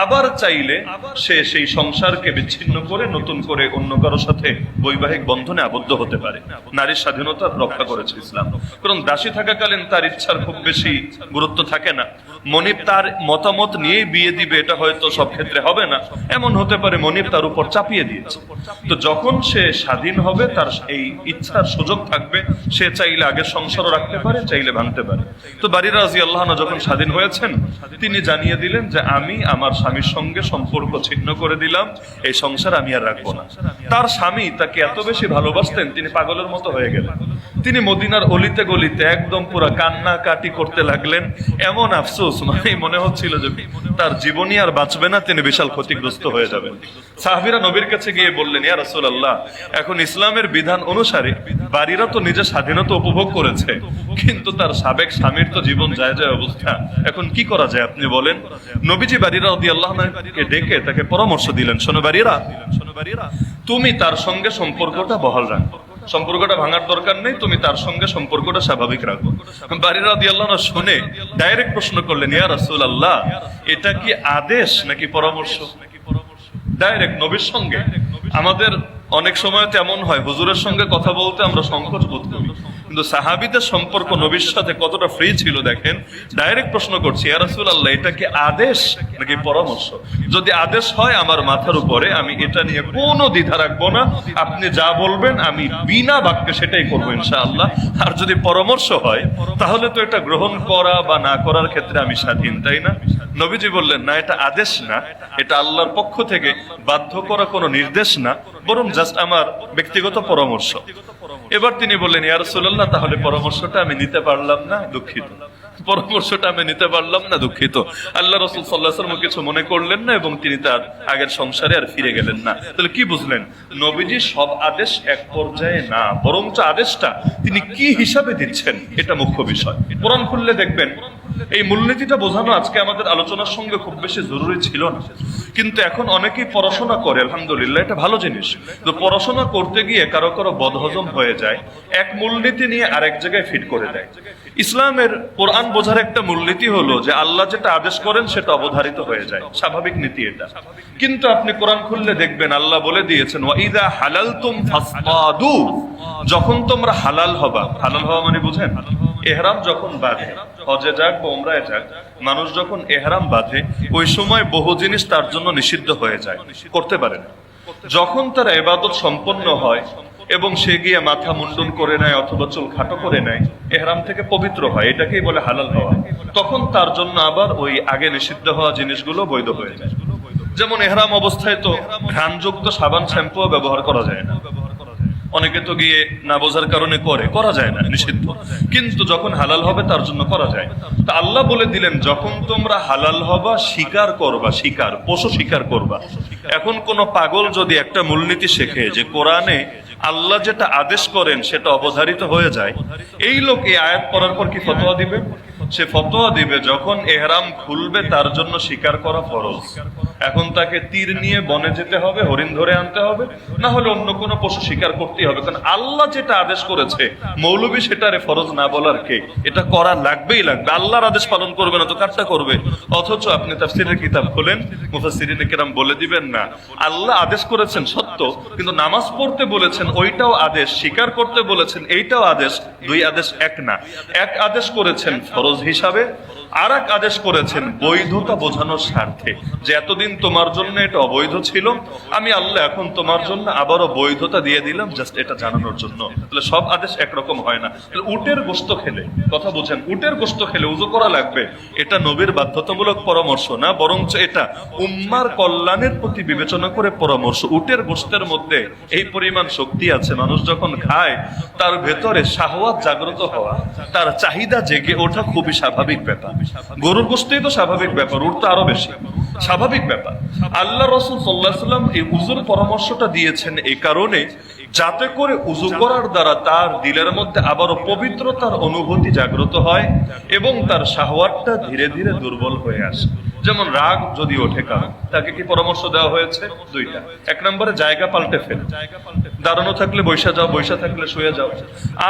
আবার চাইলে সে সেই সংসারকে বিচ্ছিন্ন করে নতুন করে অন্য কারো সাথে বৈবাহিক বন্ধনে আবদ্ধ হতে পারে। নারীর স্বাধীনতা রক্ষা করেছে ইসলাম। কারণ দাসী থাকাকালীন তার ইচ্ছার খুব বেশি গুরুত্ব থাকে না। মনিব তার মতামত নিয়ে বিয়ে দিবে, এটা হয়তো সব ক্ষেত্রে হবে না। এমন হতে পারে মনিব তার উপর চাপিয়ে দিয়েছে। তো যখন সে স্বাধীন হবে, তার এই ইচ্ছার সুযোগ থাকবে, সে চাইলে আগের সংসারও রাখতে পারে, চাইলে ভাঙতে পারে। তো বারিরা রাদিয়াল্লাহু আনহা যখন স্বাধীন হয়েছেন, তিনি জানিয়ে দিলেন যে আমি আমার স্বামীর সঙ্গে সম্পর্ক ছিন্ন করে দিলাম, এই সংসার আমি আর রাখবো না। তার স্বামী তাকে এত বেশি ভালোবাসতেন, তিনি পাগলের মতো হয়ে গেলেন। তিনি মদিনার অলিতে গলিতে একদম পুরো কান্নাকাটি করতে লাগলেন। এমন আফসোস, মানে মনে হচ্ছিল যে তার জীবনই আর বাঁচবে না, তিনি বিশাল ক্ষতিগ্রস্ত হয়ে যাবেন। সাহাবীরা নবীর কাছে গিয়ে বললেন, ইয়া রাসূলুল্লাহ, এখন ইসলামের বিধান অনুসারে বাড়িরা তো নিজের স্বাধীনতা উপভোগ করেছে, কিন্তু তার সাবেক স্বামীর তো জীবন যায় যায় অবস্থা, এখন কি করা যায় আপনি বলেন। নবীজি বারিরা রাদিয়াল্লাহু আনহাকে ডেকে তাকে পরামর্শ দিলেন, শোনো বারিরা, তুমি তার সঙ্গে সম্পর্কটা বহাল রাখো, সম্পর্কটা ভাঙার দরকার নেই, তুমি তার সঙ্গে সম্পর্কটা স্বাভাবিক রাখো। বারিরা রাদিয়াল্লাহু আনহা শুনে ডাইরেক্ট প্রশ্ন করলেন, ইয়া রাসূলুল্লাহ, এটা কি আদেশ নাকি পরামর্শ? ডাইরেক্ট নবীর সঙ্গে। আমাদের অনেক সময় তেমন হয়, হুজুরের সঙ্গে কথা বলতে আমরা সংকোচ বোধ করি, কিন্তু সাহাবীদের সম্পর্ক নবীর সাথে কতটা ফ্রি ছিল দেখেন। ডাইরেক্ট প্রশ্ন করছি, ইয়া রাসূলুল্লাহ, এটা কি আদেশ নাকি পরামর্শ? যদি আদেশ হয় আমার মাথার উপরে, আমি এটা নিয়ে কোনো দ্বিধা রাখবো না, আপনি যা বলবেন আমি বিনা বাক্যে সেটাই করবো ইনশাআল্লাহ। আর যদি পরামর্শ হয়, তাহলে তো এটা গ্রহণ করা বা না করার ক্ষেত্রে আমি স্বাধীন, তাই না? নবীজি বললেন, না, এটা আদেশ না, এটা আল্লাহর পক্ষ থেকে বাধ্য করা কোনো নির্দেশ না, বরং জাস্ট আমার ব্যক্তিগত পরামর্শ। এবার তিনি বললেন, ইয়া রাসূলুল্লাহ, তাহলে পরামর্শটা আমি নিতে পারলাম না, দুঃখিত। পরামর্শটা আমি নিতে পারলাম না, দুঃখিত। আল্লাহ রাসূল সাল্লাল্লাহু আলাইহি ওয়াসাল্লাম কিছু মনে করলেন না এবং তিনি তার আগের সংসারে আর ফিরে গেলেন না। তাহলে কি বুঝলেন? নবীজি সব আদেশ এক পর্যায়ে না, বরঞ্চ আদেশটা তিনি কি হিসাবে দিচ্ছেন এটা মুখ্য বিষয়। কোরআন খুললে দেখবেন এই মূলনীতিটা বোঝানো আজকে আমাদের আলোচনার সঙ্গে খুব বেশি জরুরি ছিল না, কিন্তু এখন অনেকেই পড়াশোনা করে, আলহামদুলিল্লাহ, এটা ভালো জিনিস। তো পড়াশোনা করতে গিয়ে কারো কারো বদহজম হয়ে যায়, এক মূলনীতি নিয়ে আরেক জায়গায় ফিট করে দেয়। ইসলামের কোরআন বোঝার একটা মূলনীতি হলো যে আল্লাহ যেটা আদেশ করেন সেটা অবধারিত হয়ে যায়, স্বাভাবিক নীতি এটা। কিন্তু আপনি কোরআন খুললে দেখবেন আল্লাহ বলে দিয়েছেন, ওয়াইদা হালালতুম ফাসতাদু, যখন তোমরা হালাল হবা। হালাল হওয়া মানে বুঝেন, এহরাম যখন বাঁধে, হজে যাক বা উমরায় যাক, মানুষ যখন এহরাম বাঁধে ওই সময় বহু জিনিস তার জন্য নিষিদ্ধ হয়ে যায়, করতে পারে না। যখন তার ইবাদত সম্পন্ন হয় এবং সে গিয়ে মাথা মুন্ডন করে নেয় অথবা চুল খাটো করে নেয়, এহরাম থেকে পবিত্র হয়, এটাকেই বলে হালাল হওয়া। তখন তার জন্য আবার ওই আগে নিষিদ্ধ হওয়া জিনিসগুলো বৈধ হয়ে যায়। যেমন এহরাম অবস্থায় তো ঘ্রাণযুক্ত সাবান শ্যাম্পু ব্যবহার করা যায় না, অনেকে তো গিয়ে না বোঝার কারণে করা যায় না, নিষিদ্ধ। কিন্তু যখন হালাল হবে তার জন্য করা যায়। তা আল্লাহ বলে দিলেন, যখন তোমরা হালাল হবা শিকার করবা, শিকার পশু শিকার করবা। এখন কোন পাগল যদি একটা মূলনীতি শেখে যে কোরআনে আল্লাহ যেটা আদেশ করেন সেটা অবধারিত হয়ে যায়, এই লোক এই আয়াত পড়ার পর কি ফতোয়া দিবে? সে ফতোয়া দিবে যখন এহরাম খুলবে তার জন্য শিকার করা ফরজ। এখন তাকে তীর নিয়ে বনে যেতে হবে, হরিণ ধরে আনতে হবে, না হলে অন্য কোনো পশু শিকার করতেই হবে। কারণ আল্লাহ যেটা আদেশ করেছে, মৌলবী সেটারে ফরজ না বলার কে? এটা করা লাগবেই লাগবে। আল্লাহর আদেশ পালন করবে না তো কারটা করবে? অথচ আপনি তাফসীরের কিতাব খোলেন, মুফাসসিরিনে কেরাম বলে দিবেন না, আল্লাহ আদেশ করেছেন সত্য, কিন্তু নামাজ পড়তে বলেছেন ওইটাও আদেশ, শিকার করতে বলেছেন এইটাও আদেশ, দুই আদেশ এক না। এক আদেশ করেছেন ফরজ হিসাবে, আর এক আদেশ করেছেন বৈধতা বোঝানোর স্বার্থে, যে এতদিন তোমার জন্য এটা অবৈধ ছিল, আমি আল্লাহ এখন তোমার জন্য আবারও বৈধতা দিয়ে দিলাম, জাস্ট এটা জানানোর জন্য। তাহলে সব আদেশ একরকম হয় না। উটের গোশত খেলে, কথা বুঝেন, উটের গোশত খেলে উযু করা লাগবে, এটা নবীর বাধ্যতামূলক পরামর্শ না, বরঞ্চ এটা উম্মার কল্যাণের প্রতি বিবেচনা করে পরামর্শ। উটের গোশতের মধ্যে এই পরিমাণ শক্তি আছে, মানুষ যখন খায় তার ভেতরে শাহওয়াত জাগ্রত হওয়া, তার চাহিদা জেগে ওঠা খুবই স্বাভাবিক ব্যাপার। গরুর গোশতই তো স্বাভাবিক ব্যাপার, উট তো আরো বেশি স্বাভাবিক ব্যাপার। আল্লাহ রাসূল সাল্লাল্লাহু আলাইহি ওয়াসাল্লাম এই উযুর পরামর্শটা দিয়েছেন এই কারণে, যাতে করে উযু করার দ্বারা তার দিলের মধ্যে আবারও পবিত্রতার অনুভূতি জাগ্রত হয় এবং তার শাহওয়াতটা ধীরে ধীরে দুর্বল হয়ে আসে। যেমন রাগ যদি ওঠে কারো, তাকে কি পরামর্শ দেওয়া হয়েছে? দুইটা। এক নম্বরে জায়গা পাল্টে ফেল, দাঁড়ানো থাকলে বৈশা যাও, বৈশা থাকলে শুয়ে যাও।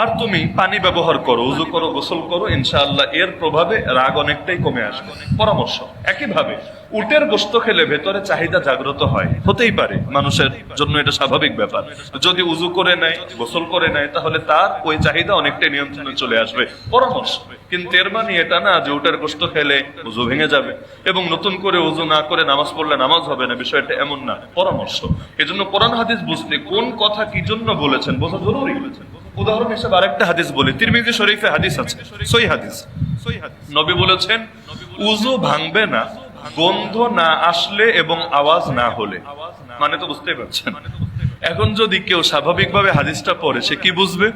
আর তুমি পানি ব্যবহার করো, উযু করো, গোসল করো, ইনশাআল্লাহ এর প্রভাবে রাগ অনেকটাই কমে আসবে। পরামর্শ। একইভাবে উটের গোশত খেলে ভেতরে চাহিদা জাগ্রত হয়, হতেই পারে, মানুষের জন্য এটা স্বাভাবিক ব্যাপার। যদি উযু করে নেয়, গোসল করে নেয়, তাহলে তার ওই চাহিদা অনেকটাই নিয়ন্ত্রণে চলে আসবে। পরামর্শ। কিন্তু এর মানে এটা না যে উটের গোশত খেলে উযু ভেঙে যাবে এবং নতুন করে উযু না করে নামাজ পড়লে নামাজ হবে না, বিষয়টা এমন না। পরামর্শ। এজন্য কোরআন হাদিস বুঝতে কোন কথা কি জন্য বলেছেন বোঝা জরুরি। উদাহরণ হিসেবে আরেকটা হাদিস বলি, তিরমিজি শরীফে হাদিস আছে, সহিহ হাদিস। নবী বলেছেন উযু ভাঙবে না গন্ধ না আসলে এবং আওয়াজ না হলে। মানে তো বুঝতেই পারছেন। এখন যদি কেউ স্বাভাবিকভাবে হাদিসটা পড়ে, সে কি বুঝবে?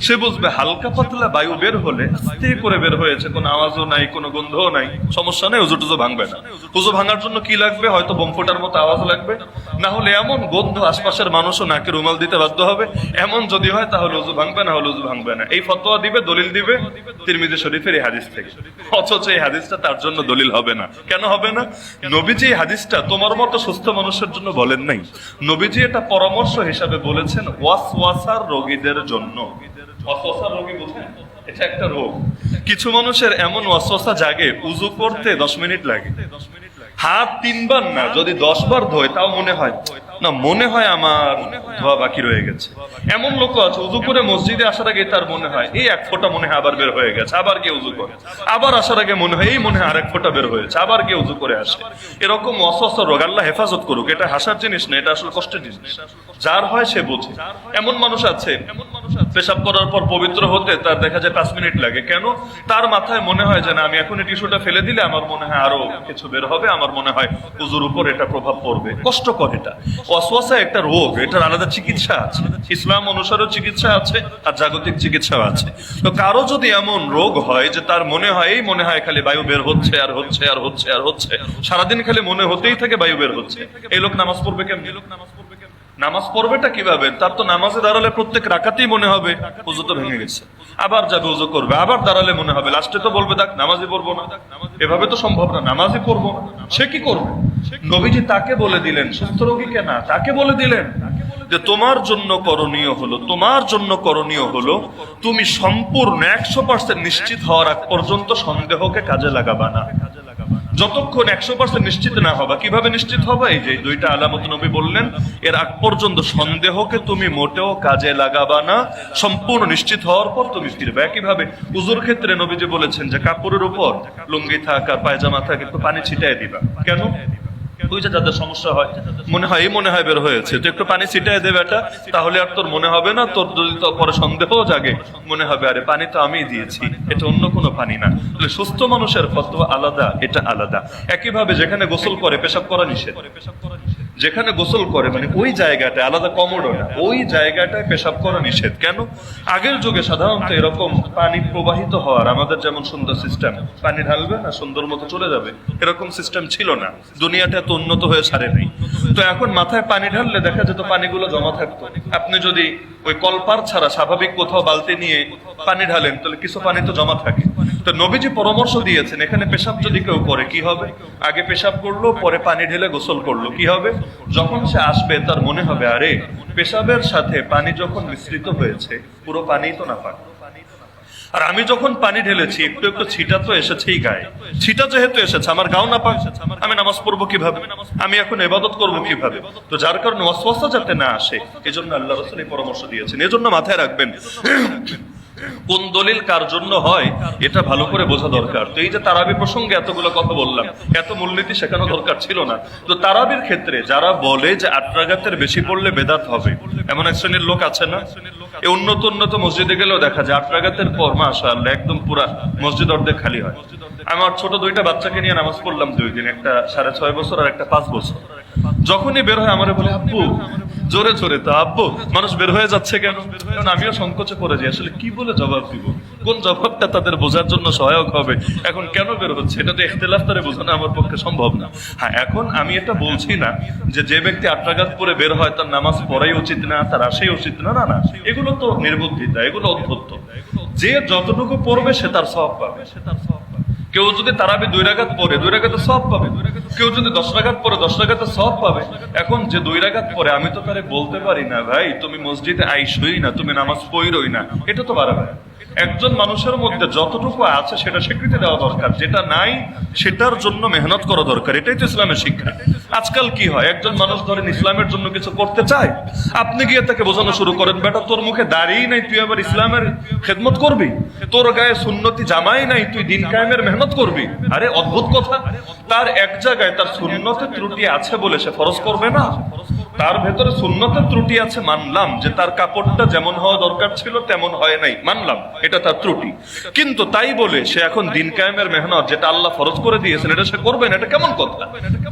সে বুঝবে হালকা পাতলা বায়ু বের হলে আস্তে করে বের হয়েছে, কোনো আওয়াজও নাই, কোনো গন্ধও নাই, সমস্যা নেই, উযু টুজু ভাঙবে না। উযু ভাঙার জন্য কি লাগবে? হয়তো বোম ফোটার মতো আওয়াজ লাগবে, না হলে এমন গন্ধ আশপাশের মানুষও নাকে রুমাল দিতে বাধ্য হবে। এমন যদি হয় তাহলে উযু ভাঙবে, না হলে উযু ভাঙবে না। এই ফতোয়া দিবে, দলিল দিবে তিরমিজি শরীফের এই হাদিস থেকে। অথচ এই হাদিসটা তার জন্য দলিল হবে না। কেন হবে না? নবীজি এই হাদিসটা তোমার মতো সুস্থ মানুষের জন্য বলেন নাই। নবীজি এটা পরামর্শ হিসাবে বলেছেন ওয়াসওয়াসার রোগীদের জন্য। ওয়াসওয়াসার রোগী বুঝেন? এটা একটা রোগ। কিছু মানুষের এমন ওয়াসওয়াসা জাগে, উযু করতে 10 মিনিট লাগে, হাত 3 বার না, যদি 10 বার ধোয় তাও মনে হয় না, মনে হয় আমার ধোয়া বাকি রয়ে গেছে। এমন লোক আছে উযু করে মসজিদে আসার আগে তার মনে হয় এই এক ফোঁটা মনে হয় আবার বের হয়ে গেছে, আবার গিয়ে উযু করে। আবার আসার আগে মনে হয় এই মনে হয় আরেক ফোঁটা বের হয়েছে, আবার গিয়ে উযু করে আসে। এরকম ওয়াসওয়াসা রোগ আল্লাহ হেফাজত করুক। এটা হাসার জিনিস না, এটা আসলে কষ্টের জিনিস। যার হয় সে বোঝে। এমন মানুষ আছে পেশাব করার পর পবিত্র হতে তার দেখা যায় 5 মিনিট লাগে। কেন? তার মাথায় মনে হয় যে না, আমি এখন এই টিস্যুটা ফেলে দিলে আমার মনে হয় আরো কিছু বের হবে, আমার মনে হয় উযুর উপর এটা প্রভাব পড়বে। কষ্টকর এটা। ওয়াসওয়াসা একটা রোগ, এটার আলাদা চিকিৎসা আছে। ইসলাম অনুসারেও চিকিৎসা আছে আর জাগতিক চিকিৎসাও আছে। তো কারো যদি এমন রোগ হয় যে তার মনে হয় এই মনে হয় খালি বায়ু বের হচ্ছে আর হচ্ছে আর হচ্ছে আর হচ্ছে, সারাদিন খালি মনে হতেই থাকে বায়ু বের হচ্ছে, এই লোক নামাজ পড়বে কেমন? নামাজ পড়বেটা কিভাবে? তার তো নামাজে দাঁড়ালে প্রত্যেক রাকাতেই মনে হবে উযু তো ভেঙে গেছে, আবার যাবে উযু করবে, আবার দাঁড়ালে মনে হবে, লাস্টে তো বলবে দেখ নামাজই পড়বো না। এভাবে তো সম্ভব না, নামাজই পড়বো না। সে কি করবে? নবীজি তাকে বলে দিলেন, সুস্থ রোগীকে না, তাকে বলে দিলেন যে তোমার জন্য করণীয় হলো, তোমার জন্য করণীয় হলো তুমি সম্পূর্ণ 100% নিশ্চিত হওয়ার আগ পর্যন্ত সন্দেহকে কাজে লাগাবা না। যতক্ষণ 100% নিশ্চিত না হবা। কিভাবে নিশ্চিত হবা? এই যে দুইটা আলামত নবী বললেন, এর আগ পর্যন্ত সন্দেহকে তুমি মোটেও কাজে লাগাবা না। সম্পূর্ণ নিশ্চিত হওয়ার পর তুমি ফিরবে। একইভাবে উযুর ক্ষেত্রে নবীজি বলেছেন যে কাপড়ের উপর লুঙ্গি থাক আর পায়জামা থাক একটু পানি ছিটায় দিবা। কেন? ওই যে যাদের সমস্যা হয়, মনে হয় এই মনে হয় বের হয়েছে, তো একটু পানি ছিটায় দেবে এটা, তাহলে আর তোর মনে হবে না। তোর যদি তো পরে সন্দেহ জাগে, মনে হবে আরে পানি তো আমি দিয়েছি, এটা অন্য কোনো পানি না। তাহলে সুস্থ মানুষের ফতোয়া আলাদা, এটা আলাদা। একইভাবে যেখানে গোসল করে পেশাব করা নিষেধ, যেখানে গোসল করে মানে ওই জায়গাটা আলাদা কমোডো না, ওই জায়গাটায় পেশাব করা নিষেধ। কেন? আগের যুগে সাধারণত এরকম পানি প্রবাহিত হওয়ার আমাদের যেমন সুন্দর সিস্টেম, পানি ঢালবে না সুন্দর মতো চলে যাবে, এরকম সিস্টেম ছিল না। দুনিয়াটা এত উন্নত হয়ে ছাড়ে নাই। তো এখন মাথায় পানি ঢাললে দেখা যেত পানিগুলো জমা থাকতো। আপনি যদি ওই কলপার ছাড়া স্বাভাবিক কোথাও বালতি নিয়ে পানি ঢালেন, তাহলে কিছু পানি তো জমা থাকে। তো নবীজি পরামর্শ দিয়েছেন এখানে পেশাব যদি কেউ করে কি হবে? আগে পেশাব করলো, পরে পানি ঢেলে গোসল করলো, কি হবে? যখন সে আসবে তার মনে হবে আরে পেশাবের সাথে পানি যখন মিশ্রিত হয়েছে পুরো পানি তো না পাক, আর আমি যখন পানি ঢেলেছি একটু একটু ছিটা তো এসেছেই গায়ে, ছিটা যেহেতু এসেছে আমার গাও না পাক, আমি নামাজ পড়বো কিভাবে? আমি এখন ইবাদত করবো কিভাবে? তো যার কারণে ওয়াসওয়াসা যাতে না আসে এজন্য আল্লাহ রাসূল এই পরামর্শ দিয়েছেন। এজন্য মাথায় রাখবেন কোন দলিল কার জন্য হয় এটা ভালো করে বোঝা দরকার। তো এই যে তারাবি প্রসঙ্গে এতগুলো কথা বললাম, এত মূলনীতি শেখানো দরকার ছিল না। তো তারাবির ক্ষেত্রে যারা বলে যে 8 রাকাতের বেশি পড়লে বেদাত হবে, এমন এক শ্রেণীর লোক আছে না? এই উন্নত মসজিদে গেলেও দেখা যায় 8 রাকাতের পর মাশাআল্লাহ একদম পুরা মসজিদ অর্ধেক খালি হয়। আমার ছোট 2টা বাচ্চাকে নিয়ে নামাজ পড়লাম 2 দিন, একটা 6.5 বছর আর একটা 5 বছর। যখনই বের হয় আমারে বলে আব্বু জোরে জোরে, তো আব্বু মানুষ বের হয়ে যাচ্ছে কেন? কারণ আমিও সংকোচে পড়ে যাই, আসলে কি বলে জবাব দিব, কোন জবাবটা তাদের বোঝার জন্য সহায়ক হবে। এখন কেন বের হচ্ছে এটা তো ইখতিলাফ তারে বোঝানো আমার পক্ষে সম্ভব না। হ্যাঁ, এখন আমি এটা বলছি না যে ব্যক্তি 8 রাকাত পরে বের হয় তার নামাজ পড়াই উচিত না, তার আসাই উচিত না, না না, এগুলো তো নির্বুদ্ধিতা, এগুলো অধ্যত্ত। যে যতটুকু পড়বে সে তার সওয়াব পাবে। কেউ যদি তারাবি 2 রাকাত পড়ে 2 রাকাতে সওয়াব পাবে, কেউ যদি 10 রাকাত পড়ে 10 রাকাতে সওয়াব পাবে। এখন যে 2 রাকাত পড়ে আমি তো তারে বলতে পারি না ভাই তুমি মসজিদে আইসই না, তুমি নামাজ পড়ই না, এটা তো বাড়াবে। একজন মানুষের মধ্যে যতটুকু আছে সেটা স্বীকৃতি দেওয়া দরকার, যেটা নাই সেটার জন্য মেহনত করা দরকার। এটাই তো ইসলামের শিক্ষা। আজকাল কি হয়, একজন মানুষ ধরেন ইসলামের জন্য কিছু করতে চায়, আপনি গিয়ে তাকে বোঝানো শুরু করেন, বেটা তোর মুখে দাড়িই নাই, তুই আবার ইসলামের খেদমত করবি, তোর গায়ে সুন্নতি জামাই নাই, তুই দিন কায়েমের মেহনত করবি। আরে অদ্ভুত কথা, তার এক জায়গায় তার সুন্নতের ত্রুটি আছে বলে সে ফরজ করবে না? তার ভেতরে সুন্নতের ত্রুটি আছে, মানলাম যে তার কাপড়টা যেমন হওয়া দরকার ছিল তেমন হয় নাই, মানলাম এটা তার ত্রুটি, কিন্তু তাই বলে সে এখন দিন কায়েমের মেহনত যেটা আল্লাহ ফরজ করে দিয়েছেন এটা সে করবে না, এটা কেমন কথা?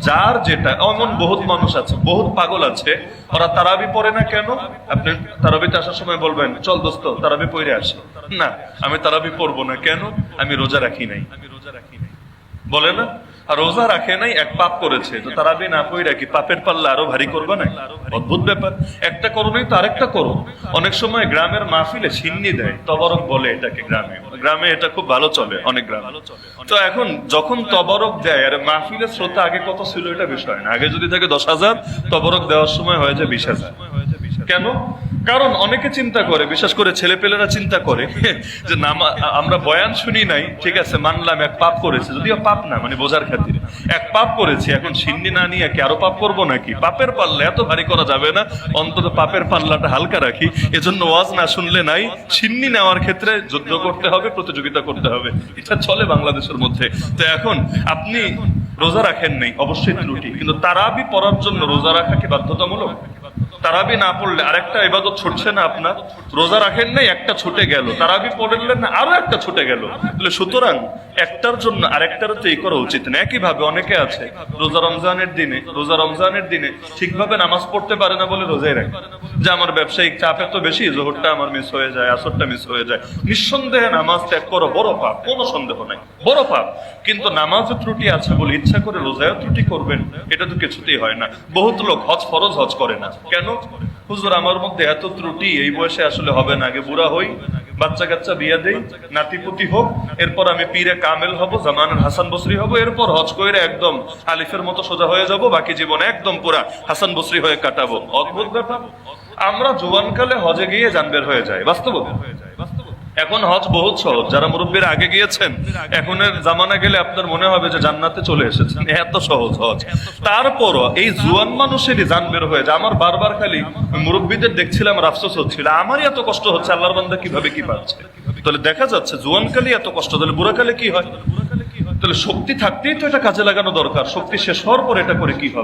যার যেটা, এমন বহুত মানুষ আছে, বহুত পাগল আছে, ওরা তারাবি পড়ে না কেন? আপনি তারাবিতে আসার সময় বলবেন চল দোস্ত তারাবি পড়ে আসি, না আমি তারাবি পড়বো না, কেন? আমি রোজা রাখি নাই, বলে না? আর রোজা রাখে নাই, এক পাপ করেছে, তো তারাবি না পড়ে কি পাপের পাল্লা আরো ভারী করবে না? অদ্ভুত ব্যাপার। একটা করো নাই তো আরেকটা করো। অনেক সময় গ্রামের মাহফিলে সিন্নি দেয়, তবরক বলে এটাকে, গ্রামে এটা খুব ভালো চলে অনেক গ্রামে। তো এখন যখন তবরক দেয়, আর মাহফিলের শ্রোতা আগে কত ছিল এটা বিষয় না, আগে যদি থাকে 10,000, তবরক দেওয়ার সময় হয়ে যায় 20,000। কেন? কারণ অনেকে চিন্তা করে, বিশেষ করে ছেলেপেলেরা চিন্তা করে যে আমরা বয়ান শুনি নাই, ঠিক আছে মানলাম এক পাপ করেছে, যদিও পাপ না, মানে বোঝার খাতিরে এক পাপ করেছি, এখন সিন্নি না নিয়ে কি আরো পাপ করবো নাকি? পাপের পাল্লা এত ভারী করা যাবে না, অন্তত পাপের পাল্লাটা হালকা রাখি। এজন্য ওয়াজ না শুনলে নাই, সিন্নি নেওয়ার ক্ষেত্রে যুদ্ধ করতে হবে, প্রতিযোগিতা করতে হবে, এটা চলে বাংলাদেশের মধ্যে। তো এখন আপনি রোজা রাখেন নাই, অবশ্যই ত্রুটি, কিন্তু তারাবি পড়ার জন্য রোজা রাখা কি বাধ্যতামূলক? তারাবি না পড়লে আরেকটা ইবাদত ছুটছে না আপনার? রোজা রাখেন নাই, একটা ছুটে গেল, তারাবি পড়লেন না, আরো একটা ছুটে গেল। তাহলে সুতরাং একটার জন্য আরেকটারও তো এই করা উচিত না। একইভাবে অনেকে আছে রোজা রমজানের দিনে ঠিকভাবে নামাজ পড়তে পারে না বলে রোজাই রাখে, যে আমার ব্যবসায়িক চাপ এত বেশি, জোহরটা আমার মিস হয়ে যায়, আসরটা মিস হয়ে যায়। নিঃসন্দেহে নামাজ ত্যাগ করো বড় পাপ, কোনো সন্দেহ নাই, বড় পাপ। কিন্তু নামাজে ত্রুটি আছে বলে ইচ্ছা করে রোজায় ত্রুটি করবেন, এটা তো কিছুতেই হয় না। বহুত লোক ফরজ হজ করে না, কেন? হুজুর আমার মধ্যে এত ত্রুটি, এই বয়সে আসলে হবে না, আগে বুড়া হই, বাচ্চা কাচ্চা বিয়া দেই, নাতিপুতি হোক, এরপর আমি পীরে কামেল হব, জামানের হাসান বসরি হব, এরপর হজ করে একদম আলিফের মতো সোজা হয়ে যাব, বাকি জীবন একদম পুরা হাসান বসরি হয়ে কাটাবো। অদ্ভুত ব্যাপার। আমরা জোয়ানকালে হজে গিয়ে জান বের হয়ে যায়, বাস্তব। এখন হজ বহুত সহজ, যারা মুরব্বীরা আগে গিয়েছেন, এখনের জামানা গেলে আপনার মনে হবে যে জান্নাতে চলে এসেছেন, এত সহজ হজ। তারপরও এই জুয়ান মানুষেরই জান বের হয়ে যায়। আমার বারবার খালি মুরব্বীদের দেখছিলাম, আফসোস হচ্ছিল, আমারই এত কষ্ট হচ্ছে, আল্লাহর বান্দা কিভাবে কি পাচ্ছে। তাহলে দেখা যাচ্ছে জুয়ানকালে এত কষ্ট, তাহলে বুড়াকালে কি হয়? তাহলে শক্তি থাকতেই তো এটা কাজে লাগানো দরকার, শক্তি শেষ হওয়ার পর এটা করে কি হবে?